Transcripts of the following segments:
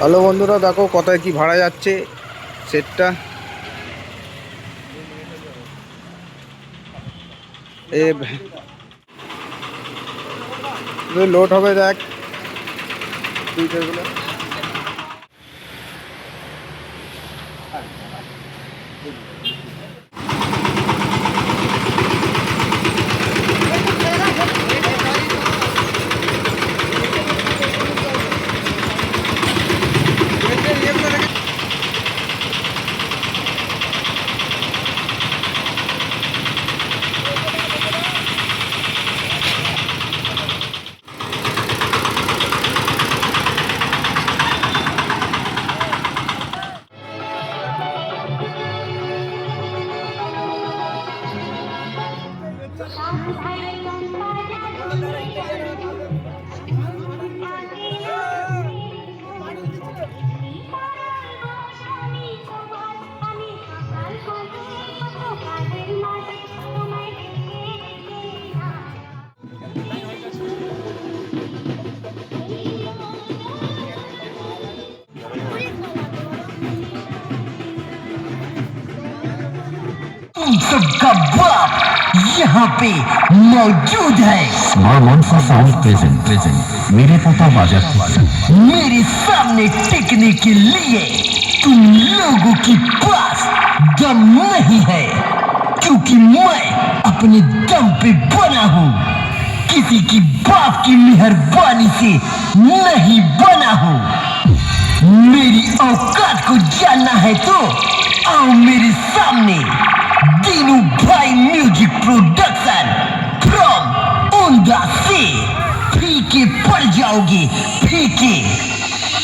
Hello বন্ধুরা, দেখো কোথায় কি ভাড়া যাচ্ছে সেটটা। এ লোড হবে, দেখ টুইটারগুলো। सबका बाप यहाँ पे मौजूद है। मेरे पता बाजार मेरे सामने टिकने के लिए तुम लोगों के पास दम नहीं है, क्योंकि मैं अपने दम पे बना हूँ, किसी की बाप की मेहरबानी से नहीं बना हूँ। मेरी औकात को जानना है तो आओ मेरे सामने। दीनू भाई म्यूजिक प्रोडक्शन फ्रॉम उंदा से। फीके पड़ जाओगे, फीके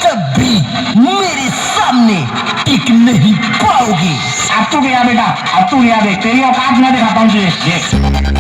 कभी मेरे सामने टिक नहीं पाओगे। अब तू गया बेटा, अब तू गया, देख तेरी औकात मैं दिखाता हूँ तुझे, देख।